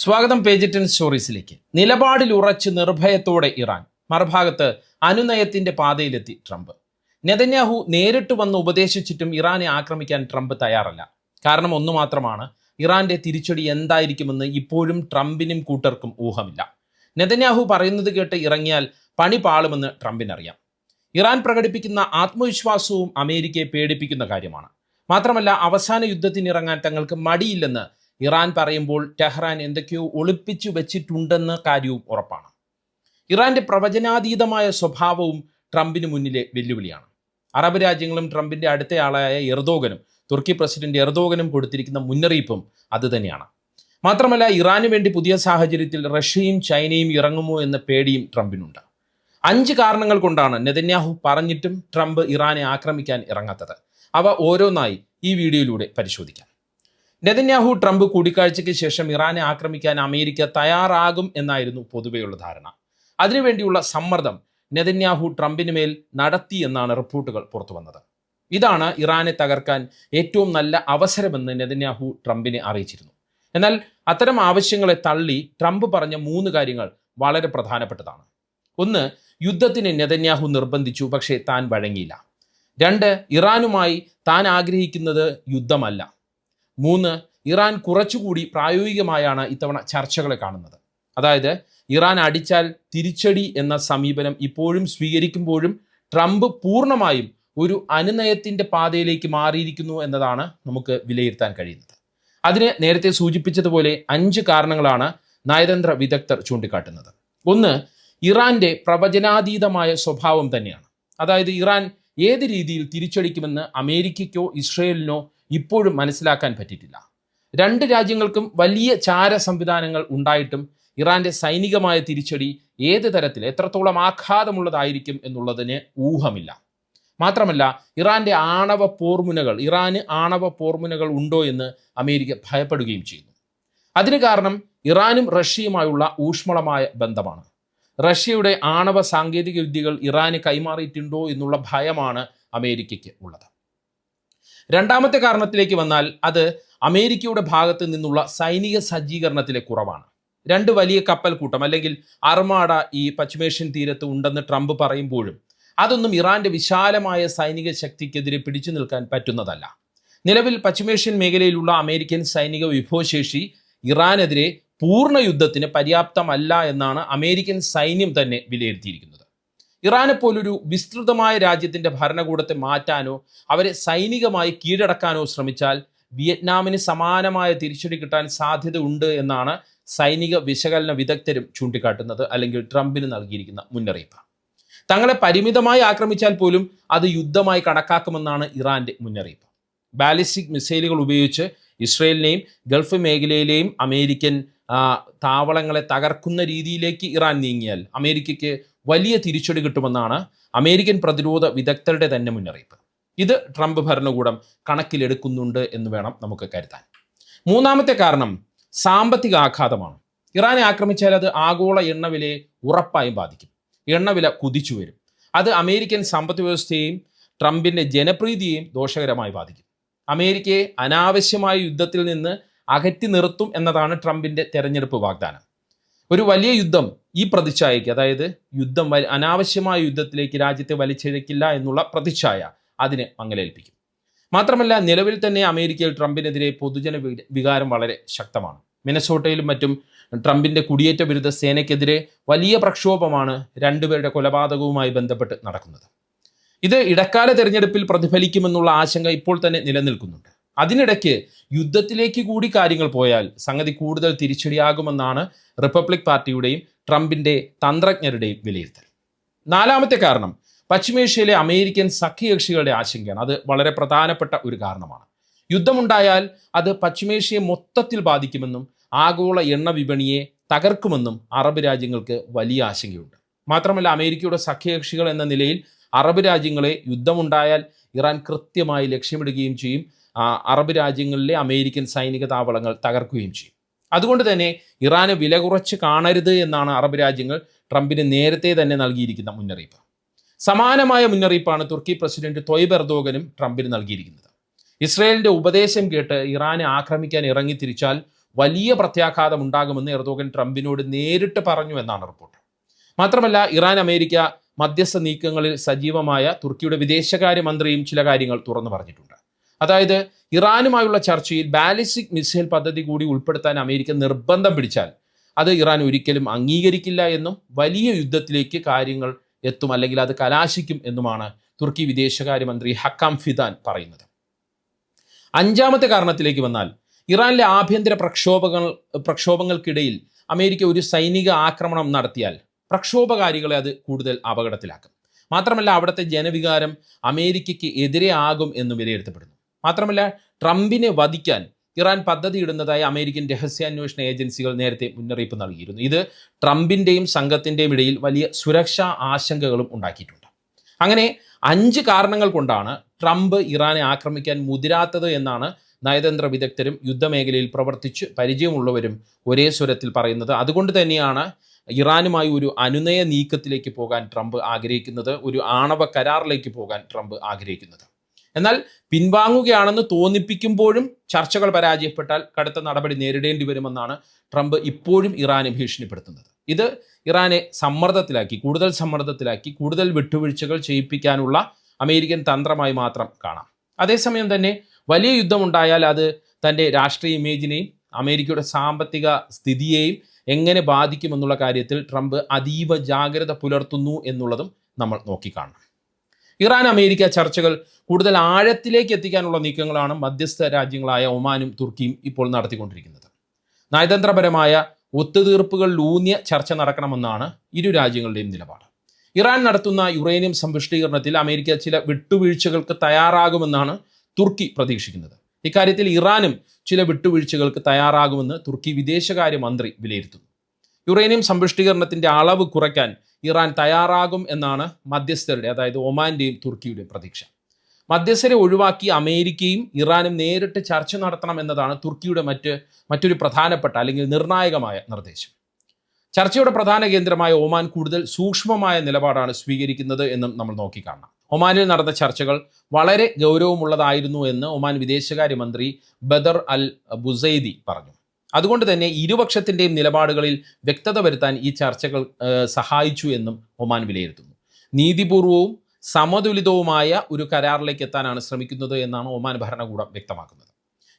സ്വാഗതം പേജ് 10 സ്റ്റോറീസിലേക്ക്. നിലപാടിൽ ഉറച്ച് നിർഭയത്തോടെ ഇറാൻ, മറുഭാഗത്ത് അനുനയത്തിന്റെ പാതയിലെത്തി ട്രംപ്. നെതന്യാഹു നേരിട്ട് വന്ന് ഉപദേശിച്ചിട്ടും ഇറാനെ ആക്രമിക്കാൻ ട്രംപ് തയ്യാറല്ല. കാരണം ഒന്നു മാത്രമാണ്, ഇറാന്റെ തിരിച്ചടി എന്തായിരിക്കുമെന്ന് ഇപ്പോഴും ട്രംപിനും കൂട്ടർക്കും ഊഹമില്ല. നെതന്യാഹു പറയുന്നത് കേട്ട് ഇറങ്ങിയാൽ പണി പാളുമെന്ന് ട്രംപിനറിയാം. ഇറാൻ പ്രകടിപ്പിക്കുന്ന ആത്മവിശ്വാസവും അമേരിക്കയെ പേടിപ്പിക്കുന്ന കാര്യമാണ്. മാത്രമല്ല, അവസാന യുദ്ധത്തിനിറങ്ങാൻ തങ്ങൾക്ക് മടിയില്ലെന്ന് ഇറാൻ പറയുമ്പോൾ ടെഹ്റാൻ എന്തൊക്കെയോ ഒളിപ്പിച്ചു വെച്ചിട്ടുണ്ടെന്ന കാര്യവും ഉറപ്പാണ്. ഇറാന്റെ പ്രവചനാതീതമായ സ്വഭാവവും ട്രംപിന് മുന്നിലെ വെല്ലുവിളിയാണ്. അറബ് രാജ്യങ്ങളും ട്രംപിന്റെ അടുത്തയാളായ എർദോഗനും തുർക്കി പ്രസിഡന്റ് എർദോഗനും കൊടുത്തിരിക്കുന്ന മുന്നറിയിപ്പും അതുതന്നെയാണ്. മാത്രമല്ല, ഇറാനു വേണ്ടി പുതിയ സാഹചര്യത്തിൽ റഷ്യയും ചൈനയും ഇറങ്ങുമോ എന്ന പേടിയും ട്രംപിനുണ്ട്. 5 കാരണങ്ങൾ കൊണ്ടാണ് നെതന്യാഹു പറഞ്ഞിട്ടും ട്രംപ് ഇറാനെ ആക്രമിക്കാൻ ഇറങ്ങാത്തത്. അവ ഓരോന്നായി ഈ വീഡിയോയിലൂടെ പരിശോധിക്കാം. നെതന്യാഹു ട്രംപ് കൂടിക്കാഴ്ചയ്ക്ക് ശേഷം ഇറാനെ ആക്രമിക്കാൻ അമേരിക്ക തയ്യാറാകും എന്നായിരുന്നു പൊതുവെയുള്ള ധാരണ. അതിനുവേണ്ടിയുള്ള സമ്മർദ്ദം നെതന്യാഹു ട്രംപിന് മേൽ നടത്തി എന്നാണ് റിപ്പോർട്ടുകൾ പുറത്തു വന്നത്. ഇതാണ് ഇറാനെ തകർക്കാൻ ഏറ്റവും നല്ല അവസരമെന്ന് നെതന്യാഹു ട്രംപിനെ അറിയിച്ചിരുന്നു. എന്നാൽ അത്തരം ആവശ്യങ്ങളെ തള്ളി ട്രംപ് പറഞ്ഞ 3 കാര്യങ്ങൾ വളരെ പ്രധാനപ്പെട്ടതാണ്. 1. യുദ്ധത്തിന് നെതന്യാഹു നിർബന്ധിച്ചു, പക്ഷേ താൻ വഴങ്ങിയില്ല. 2. ഇറാനുമായി താൻ ആഗ്രഹിക്കുന്നത് യുദ്ധമല്ല. 3. ഇറാൻ കുറച്ചുകൂടി പ്രായോഗികമായാണ് ഇത്തവണ ചർച്ചകളെ കാണുന്നത്. അതായത്, ഇറാൻ അടിച്ചാൽ തിരിച്ചടി എന്ന സമീപനം ഇപ്പോഴും സ്വീകരിക്കുമ്പോഴും ട്രംപ് പൂർണ്ണമായും ഒരു അനുനയത്തിന്റെ പാതയിലേക്ക് മാറിയിരിക്കുന്നു എന്നതാണ് നമുക്ക് വിലയിരുത്താൻ കഴിയുന്നത്. അതിന് നേരത്തെ സൂചിപ്പിച്ചതുപോലെ 5 കാരണങ്ങളാണ് നയതന്ത്ര വിദഗ്ധർ ചൂണ്ടിക്കാട്ടുന്നത്. 1. ഇറാന്റെ പ്രവചനാതീതമായ സ്വഭാവം തന്നെയാണ്. അതായത്, ഇറാൻ ഏത് രീതിയിൽ തിരിച്ചടിക്കുമെന്ന് അമേരിക്കയ്ക്കോ ഇസ്രയേലിനോ ഇപ്പോഴും മനസ്സിലാക്കാൻ പറ്റിയിട്ടില്ല. 2 രാജ്യങ്ങൾക്കും വലിയ ചാര സംവിധാനങ്ങൾ ഉണ്ടായിട്ടും ഇറാന്റെ സൈനികമായ തിരിച്ചടി ഏത് തരത്തിൽ എത്രത്തോളം ആഘാതമുള്ളതായിരിക്കും എന്നുള്ളതിന് ഊഹമില്ല. മാത്രമല്ല, ഇറാന് ആണവ പോർമുനകൾ ഉണ്ടോ എന്ന് അമേരിക്ക ഭയപ്പെടുകയും ചെയ്യുന്നു. അതിന് കാരണം ഇറാനും റഷ്യയുമായുള്ള ഊഷ്മളമായ ബന്ധമാണ്. റഷ്യയുടെ ആണവ സാങ്കേതിക വിദ്യകൾ ഇറാന് കൈമാറിയിട്ടുണ്ടോ എന്നുള്ള ഭയമാണ് അമേരിക്കയ്ക്ക് ഉള്ളത്. 2ാമത്തെ കാരണത്തിലേക്ക് വന്നാൽ അത് അമേരിക്കയുടെ ഭാഗത്ത് നിന്നുള്ള സൈനിക സജ്ജീകരണത്തിലെ കുറവാണ്. 2 വലിയ കപ്പൽ കൂട്ടം അല്ലെങ്കിൽ അർമാഡ ഈ പശ്ചിമേഷ്യൻ തീരത്ത് ഉണ്ടെന്ന് ട്രംപ് പറയുമ്പോഴും അതൊന്നും ഇറാന്റെ വിശാലമായ സൈനിക ശക്തിക്കെതിരെ പിടിച്ചു നിൽക്കാൻ പറ്റുന്നതല്ല. നിലവിൽ പശ്ചിമേഷ്യൻ മേഖലയിലുള്ള അമേരിക്കൻ സൈനിക വിഭവശേഷി ഇറാനെതിരെ പൂർണ്ണ യുദ്ധത്തിന് പര്യാപ്തമല്ല എന്നാണ് അമേരിക്കൻ സൈന്യം തന്നെ വിലയിരുത്തിയിരിക്കുന്നത്. ഇറാനെ പോലൊരു വിസ്തൃതമായ രാജ്യത്തിന്റെ ഭരണകൂടത്തെ മാറ്റാനോ അവരെ സൈനികമായി കീഴടക്കാനോ ശ്രമിച്ചാൽ വിയറ്റ്നാമിന് സമാനമായ തിരിച്ചടി കിട്ടാൻ സാധ്യത ഉണ്ട് എന്നാണ് സൈനിക വിശകലന വിദഗ്ധരും ചൂണ്ടിക്കാട്ടുന്നത്, അല്ലെങ്കിൽ ട്രംപിന് നൽകിയിരിക്കുന്ന മുന്നറിയിപ്പ്. തങ്ങളെ പരിമിതമായി ആക്രമിച്ചാൽ പോലും അത് യുദ്ധമായി കണക്കാക്കുമെന്നാണ് ഇറാന്റെ മുന്നറിയിപ്പ്. ബാലിസ്റ്റിക് മിസൈലുകൾ ഉപയോഗിച്ച് ഇസ്രയേലിനെയും ഗൾഫ് മേഖലയിലെയും അമേരിക്കൻ താവളങ്ങളെ തകർക്കുന്ന രീതിയിലേക്ക് ഇറാൻ നീങ്ങിയാൽ അമേരിക്കയ്ക്ക് വലിയ തിരിച്ചടി കിട്ടുമെന്നാണ് അമേരിക്കൻ പ്രതിരോധ വിദഗ്ധരുടെ തന്നെ മുന്നറിയിപ്പ്. ഇത് ട്രംപ് ഭരണകൂടം കണക്കിലെടുക്കുന്നുണ്ട് എന്ന് വേണം നമുക്ക് കരുതാൻ. 3ാമത്തെ കാരണം സാമ്പത്തിക ആഘാതമാണ്. ഇറാനെ ആക്രമിച്ചാൽ അത് ആഗോള എണ്ണവിലയെ ഉറപ്പായും ബാധിക്കും. എണ്ണവില കുതിച്ചു വരും. അത് അമേരിക്കൻ സമ്പദ് വ്യവസ്ഥയെയും ട്രംപിന്റെ ജനപ്രീതിയെയും ദോഷകരമായി ബാധിക്കും. അമേരിക്കയെ അനാവശ്യമായ യുദ്ധത്തിൽ നിന്ന് അകറ്റി നിർത്തും എന്നതാണ് ട്രംപിന്റെ തെരഞ്ഞെടുപ്പ് വാഗ്ദാനം. ഒരു വലിയ യുദ്ധം ഈ പ്രതിച്ഛായയ്ക്ക്, അതായത് അനാവശ്യമായ യുദ്ധത്തിലേക്ക് രാജ്യത്തെ വലിച്ചിഴക്കില്ല എന്നുള്ള പ്രതിച്ഛായ അതിന് മങ്ങലേൽപ്പിക്കും. മാത്രമല്ല, നിലവിൽ തന്നെ അമേരിക്കയിൽ ട്രംപിനെതിരെ പൊതുജന വികാരം വളരെ ശക്തമാണ്. മിനസോട്ടയിലും മറ്റും ട്രംപിന്റെ കുടിയേറ്റ വിരുദ്ധ സേനയ്ക്കെതിരെ വലിയ പ്രക്ഷോഭമാണ് 2 പേരുടെ കൊലപാതകവുമായി ബന്ധപ്പെട്ട് നടക്കുന്നത്. ഇത് ഇടക്കാല തെരഞ്ഞെടുപ്പിൽ പ്രതിഫലിക്കുമെന്നുള്ള ആശങ്ക ഇപ്പോൾ തന്നെ നിലനിൽക്കുന്നുണ്ട്. അതിനിടയ്ക്ക് യുദ്ധത്തിലേക്ക് കൂടി കാര്യങ്ങൾ പോയാൽ സംഗതി കൂടുതൽ തിരിച്ചടിയാകുമെന്നാണ് റിപ്പബ്ലിക് പാർട്ടിയുടെയും ട്രംപിന്റെ തന്ത്രജ്ഞരുടെയും വിലയിരുത്തൽ. 4ാമത്തെ കാരണം പശ്ചിമേഷ്യയിലെ അമേരിക്കൻ സഖ്യകക്ഷികളുടെ ആശങ്കയാണ്. അത് വളരെ പ്രധാനപ്പെട്ട ഒരു കാരണമാണ്. യുദ്ധമുണ്ടായാൽ അത് പശ്ചിമേഷ്യയെ മൊത്തത്തിൽ ബാധിക്കുമെന്നും ആഗോള എണ്ണ വിപണിയെ തകർക്കുമെന്നും അറബ് രാജ്യങ്ങൾക്ക് വലിയ ആശങ്കയുണ്ട്. മാത്രമല്ല, അമേരിക്കയുടെ സഖ്യകക്ഷികൾ എന്ന നിലയിൽ അറബ് രാജ്യങ്ങളെ യുദ്ധമുണ്ടായാൽ ഇറാൻ കൃത്യമായി ലക്ഷ്യമിടുകയും ചെയ്യും. അറബ് രാജ്യങ്ങളിലെ അമേരിക്കൻ സൈനിക താവളങ്ങൾ തകർക്കുകയും ചെയ്യും. അതുകൊണ്ട് തന്നെ ഇറാനെ വില കുറച്ച് കാണരുത് എന്നാണ് അറബ് രാജ്യങ്ങൾ ട്രംപിന് നേരത്തെ തന്നെ നൽകിയിരിക്കുന്ന മുന്നറിയിപ്പ്. സമാനമായ മുന്നറിയിപ്പാണ് തുർക്കി പ്രസിഡന്റ് തൊയ്ബ് എർദോഗനും ട്രംപിന് നൽകിയിരിക്കുന്നത്. ഇസ്രയേലിന്റെ ഉപദേശം കേട്ട് ഇറാനെ ആക്രമിക്കാൻ ഇറങ്ങിത്തിരിച്ചാൽ വലിയ പ്രത്യാഘാതം ഉണ്ടാകുമെന്ന് എർദോഗൻ ട്രംപിനോട് നേരിട്ട് പറഞ്ഞു എന്നാണ് റിപ്പോർട്ട്. മാത്രമല്ല, ഇറാൻ അമേരിക്ക മധ്യസ്ഥ നീക്കങ്ങളിൽ സജീവമായ തുർക്കിയുടെ വിദേശകാര്യമന്ത്രിയും ചില കാര്യങ്ങൾ തുറന്നു പറഞ്ഞിട്ടുണ്ട്. അതായത്, ഇറാനുമായുള്ള ചർച്ചയിൽ ബാലിസ്റ്റിക് മിസൈൽ പദ്ധതി കൂടി ഉൾപ്പെടുത്താൻ അമേരിക്ക നിർബന്ധം പിടിച്ചാൽ അത് ഇറാൻ ഒരിക്കലും അംഗീകരിക്കില്ല എന്നും വലിയ യുദ്ധത്തിലേക്ക് കാര്യങ്ങൾ എത്തും, അല്ലെങ്കിൽ അത് കലാശിക്കും എന്നുമാണ് തുർക്കി വിദേശകാര്യമന്ത്രി ഹക്കാം ഫിദാൻ പറയുന്നത്. അഞ്ചാമത്തെ കാരണത്തിലേക്ക് വന്നാൽ, ഇറാനിലെ ആഭ്യന്തര പ്രക്ഷോഭങ്ങൾക്കിടയിൽ അമേരിക്ക ഒരു സൈനിക ആക്രമണം നടത്തിയാൽ പ്രക്ഷോഭകാരികളെ അത് കൂടുതൽ അപകടത്തിലാക്കും. മാത്രമല്ല, അവിടുത്തെ ജനവികാരം അമേരിക്കയ്ക്ക് എതിരെ ആകും എന്നും വിലയിരുത്തപ്പെടുന്നു. മാത്രമല്ല, ട്രംപിനെ വധിക്കാൻ ഇറാൻ പദ്ധതിയിടുന്നതായി അമേരിക്കൻ രഹസ്യാന്വേഷണ ഏജൻസികൾ നേരത്തെ മുന്നറിയിപ്പ് നൽകിയിരുന്നു. ഇത് ട്രംപിൻ്റെയും സംഘത്തിൻ്റെയും ഇടയിൽ വലിയ സുരക്ഷാ ആശങ്കകളും ഉണ്ടാക്കിയിട്ടുണ്ട്. അങ്ങനെ 5 കാരണങ്ങൾ കൊണ്ടാണ് ട്രംപ് ഇറാനെ ആക്രമിക്കാൻ മുതിരാത്തത് എന്നാണ് നയതന്ത്ര വിദഗ്ധരും യുദ്ധമേഖലയിൽ പ്രവർത്തിച്ച് പരിചയമുള്ളവരും ഒരേ സ്വരത്തിൽ പറയുന്നത്. അതുകൊണ്ട് തന്നെയാണ് ഇറാനുമായി ഒരു അനുനയ നീക്കത്തിലേക്ക് പോകാൻ ട്രംപ് ആഗ്രഹിക്കുന്നത്, ഒരു ആണവ കരാറിലേക്ക് പോകാൻ ട്രംപ് ആഗ്രഹിക്കുന്നത്. എന്നാൽ പിൻവാങ്ങുകയാണെന്ന് തോന്നിപ്പിക്കുമ്പോഴും ചർച്ചകൾ പരാജയപ്പെട്ടാൽ കടുത്ത നടപടി നേരിടേണ്ടി വരുമെന്നാണ് ട്രംപ് ഇപ്പോഴും ഇറാനെ ഭീഷണിപ്പെടുത്തുന്നത്. ഇത് ഇറാനെ കൂടുതൽ സമ്മർദ്ദത്തിലാക്കി കൂടുതൽ വിട്ടുവീഴ്ചകൾ ചെയ്യിപ്പിക്കാനുള്ള അമേരിക്കൻ തന്ത്രമായി മാത്രം കാണാം. അതേസമയം തന്നെ വലിയ യുദ്ധമുണ്ടായാൽ അത് തൻ്റെ രാഷ്ട്രീയ ഇമേജിനെയും അമേരിക്കയുടെ സാമ്പത്തിക സ്ഥിതിയെയും എങ്ങനെ ബാധിക്കുമെന്നുള്ള കാര്യത്തിൽ ട്രംപ് അതീവ ജാഗ്രത പുലർത്തുന്നു എന്നുള്ളതും നമ്മൾ നോക്കിക്കാണണം. ഇറാൻ അമേരിക്ക ചർച്ചകൾ കൂടുതൽ ആഴത്തിലേക്ക് എത്തിക്കാനുള്ള നീക്കങ്ങളാണ് മധ്യസ്ഥ രാജ്യങ്ങളായ ഒമാനും തുർക്കിയും ഇപ്പോൾ നടത്തിക്കൊണ്ടിരിക്കുന്നത്. നയതന്ത്രപരമായ ഒത്തുതീർപ്പുകളിലൂന്നിയ ചർച്ച നടക്കണമെന്നാണ് ഇരു രാജ്യങ്ങളുടെയും നിലപാട്. ഇറാൻ നടത്തുന്ന യുറേനിയം സമ്പുഷ്ടീകരണത്തിൽ അമേരിക്ക ചില വിട്ടുവീഴ്ചകൾക്ക് തയ്യാറാകുമെന്നാണ് തുർക്കി പ്രതീക്ഷിക്കുന്നത്. ഇക്കാര്യത്തിൽ ഇറാനും ചില വിട്ടുവീഴ്ചകൾക്ക് തയ്യാറാകുമെന്ന് തുർക്കി വിദേശകാര്യമന്ത്രി വിലയിരുത്തുന്നു. യുറേനിയം സമ്പുഷ്ടീകരണത്തിന്റെ അളവ് കുറയ്ക്കാൻ ഇറാൻ തയ്യാറാകും എന്നാണ് മധ്യസ്ഥരുടെ, അതായത് ഒമാന്റെയും തുർക്കിയുടെയും പ്രതീക്ഷ. മധ്യസ്ഥരെ ഒഴിവാക്കി അമേരിക്കയും ഇറാനും നേരിട്ട് ചർച്ച നടത്തണം എന്നതാണ് തുർക്കിയുടെ മറ്റൊരു പ്രധാനപ്പെട്ട അല്ലെങ്കിൽ നിർണായകമായ നിർദ്ദേശം. ചർച്ചയുടെ പ്രധാന കേന്ദ്രമായ ഒമാൻ കൂടുതൽ സൂക്ഷ്മമായ നിലപാടാണ് സ്വീകരിക്കുന്നത് എന്നും നമ്മൾ നോക്കിക്കാണണം. ഒമാനിൽ നടന്ന ചർച്ചകൾ വളരെ ഗൗരവമുള്ളതായിരുന്നു എന്ന് ഒമാൻ വിദേശകാര്യമന്ത്രി ബദർ അൽ ബുസൈദി പറഞ്ഞു. അതുകൊണ്ട് തന്നെ ഇരുപക്ഷത്തിൻ്റെയും നിലപാടുകളിൽ വ്യക്തത വരുത്താൻ ഈ ചർച്ചകൾ സഹായിച്ചു എന്നും ഒമാൻ വിലയിരുത്തുന്നു. നീതിപൂർവവും സമതുലിതവുമായ ഒരു കരാറിലേക്ക് എത്താനാണ് ശ്രമിക്കുന്നത് എന്നാണ് ഒമാൻ ഭരണകൂടം വ്യക്തമാക്കുന്നത്.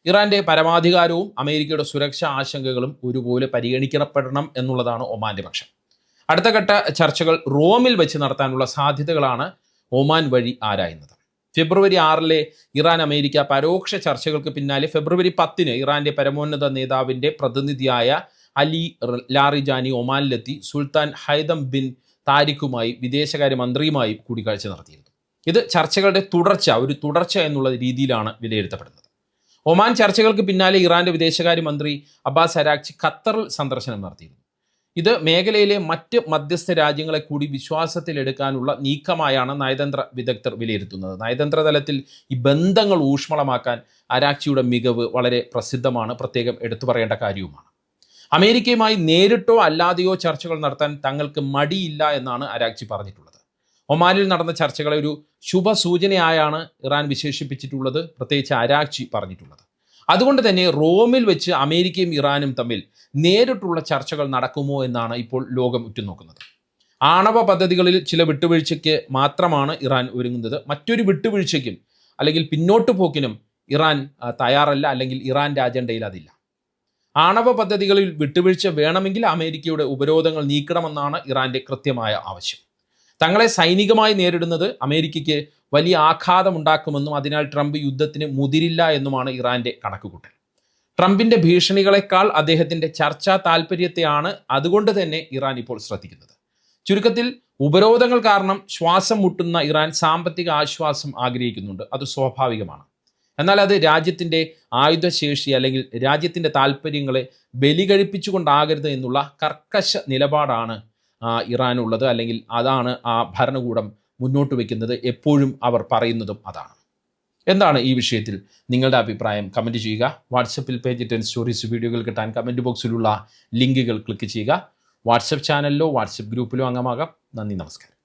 ഇറാന്റെ പരമാധികാരവും അമേരിക്കയുടെ സുരക്ഷാ ആശങ്കകളും ഒരുപോലെ പരിഗണിക്കപ്പെടണം എന്നുള്ളതാണ് ഒമാന്റെ പക്ഷം. അടുത്ത ഘട്ട ചർച്ചകൾ റോമിൽ വെച്ച് നടത്താനുള്ള സാധ്യതകളാണ് ഒമാൻ വഴി ആരായുന്നത്. ഫെബ്രുവരി 6 ഇറാൻ അമേരിക്ക പരോക്ഷ ചർച്ചകൾക്ക് പിന്നാലെ ഫെബ്രുവരി 10 ഇറാന്റെ പരമോന്നത നേതാവിന്റെ പ്രതിനിധിയായ അലി ലാറിജാനി ഒമാനിലെത്തി സുൽത്താൻ ഹൈതം ബിൻ താരിഖുമായി വിദേശകാര്യമന്ത്രിയുമായി കൂടിക്കാഴ്ച നടത്തിയിരുന്നു. ഇത് ചർച്ചകളുടെ തുടർച്ച എന്നുള്ള രീതിയിലാണ് വിലയിരുത്തപ്പെടുന്നത്. ഒമാൻ ചർച്ചകൾക്ക് പിന്നാലെ ഇറാന്റെ വിദേശകാര്യമന്ത്രി അബ്ബാസ് അരാക്ചി ഖത്തറിൽ സന്ദർശനം നടത്തിയിരുന്നു. ഇത് മേഖലയിലെ മറ്റ് മധ്യസ്ഥ രാജ്യങ്ങളെ കൂടി വിശ്വാസത്തിലെടുക്കാനുള്ള നീക്കമായാണ് നയതന്ത്ര വിദഗ്ധർ വിലയിരുത്തുന്നത്. നയതന്ത്ര തലത്തിൽ ഈ ബന്ധങ്ങൾ ഊഷ്മളമാക്കാൻ അരാക്ചിയുടെ മികവ് വളരെ പ്രസിദ്ധമാണ്, പ്രത്യേകം എടുത്തു പറയേണ്ട കാര്യവുമാണ്. അമേരിക്കയുമായി നേരിട്ടോ അല്ലാതെയോ ചർച്ചകൾ നടത്താൻ തങ്ങൾക്ക് മടിയില്ല എന്നാണ് അരാക്ചി പറഞ്ഞിട്ടുള്ളത്. ഒമാനിൽ നടന്ന ചർച്ചകളെ ഒരു ശുഭസൂചനയായാണ് ഇറാൻ വിശേഷിപ്പിച്ചിട്ടുള്ളത്, പ്രത്യേകിച്ച് അരാക്ചി പറഞ്ഞിട്ടുള്ളത്. അതുകൊണ്ട് തന്നെ റോമിൽ വെച്ച് അമേരിക്കയും ഇറാനും തമ്മിൽ നേരിട്ടുള്ള ചർച്ചകൾ നടക്കുമോ എന്നാണ് ഇപ്പോൾ ലോകം ഉറ്റുനോക്കുന്നത്. ആണവ പദ്ധതികളിൽ ചില വിട്ടുവീഴ്ചയ്ക്ക് മാത്രമാണ് ഇറാൻ ഒരുങ്ങുന്നത്. മറ്റൊരു വിട്ടുവീഴ്ചയ്ക്കും അല്ലെങ്കിൽ പിന്നോട്ട് പോക്കിനും ഇറാൻ തയ്യാറല്ല, അല്ലെങ്കിൽ ഇറാൻ്റെ അജണ്ടയിൽ അതില്ല. ആണവ പദ്ധതികളിൽ വിട്ടുവീഴ്ച വേണമെങ്കിൽ അമേരിക്കയുടെ ഉപരോധങ്ങൾ നീക്കണമെന്നാണ് ഇറാന്റെ കൃത്യമായ ആവശ്യം. തങ്ങളെ സൈനികമായി നേരിടുന്നത് അമേരിക്കയ്ക്ക് വലിയ ആഘാതമുണ്ടാക്കുമെന്നും അതിനാൽ ട്രംപ് യുദ്ധത്തിന് മുതിരില്ല എന്നുമാണ് ഇറാന്റെ കണക്കുകൂട്ടൽ. ട്രംപിന്റെ ഭീഷണികളെക്കാൾ അദ്ദേഹത്തിന്റെ ചർച്ചാ താല്പര്യത്തെയാണ് അതുകൊണ്ട് തന്നെ ഇറാൻ ഇപ്പോൾ ശ്രദ്ധിക്കുന്നത്. ചുരുക്കത്തിൽ, ഉപരോധങ്ങൾ കാരണം ശ്വാസം മുട്ടുന്ന ഇറാൻ സാമ്പത്തിക ആശ്വാസം ആഗ്രഹിക്കുന്നുണ്ട്. അത് സ്വാഭാവികമാണ്. എന്നാൽ അത് രാജ്യത്തിൻ്റെ ആയുധശേഷി അല്ലെങ്കിൽ രാജ്യത്തിൻ്റെ താല്പര്യങ്ങളെ ബലികഴിപ്പിച്ചുകൊണ്ടാകരുത് എന്നുള്ള കർക്കശ നിലപാടാണ് ഇറാനുള്ളത്, അല്ലെങ്കിൽ അതാണ് ആ ഭരണകൂടം മുന്നോട്ട് വയ്ക്കുന്നത്. എപ്പോഴും അവർ പറയുന്നതും അതാണ്. എന്താണ് ഈ വിഷയത്തിൽ നിങ്ങളുടെ അഭിപ്രായം? കമൻറ്റ് ചെയ്യുക. വാട്സപ്പിൽ പേജ് 10 സ്റ്റോറീസ് വീഡിയോകൾ കിട്ടാൻ കമൻറ്റ് ബോക്സിലുള്ള ലിങ്കുകൾ ക്ലിക്ക് ചെയ്യുക. വാട്സപ്പ് ചാനലിലോ വാട്സപ്പ് ഗ്രൂപ്പിലോ അംഗമാകാം. നന്ദി, നമസ്കാരം.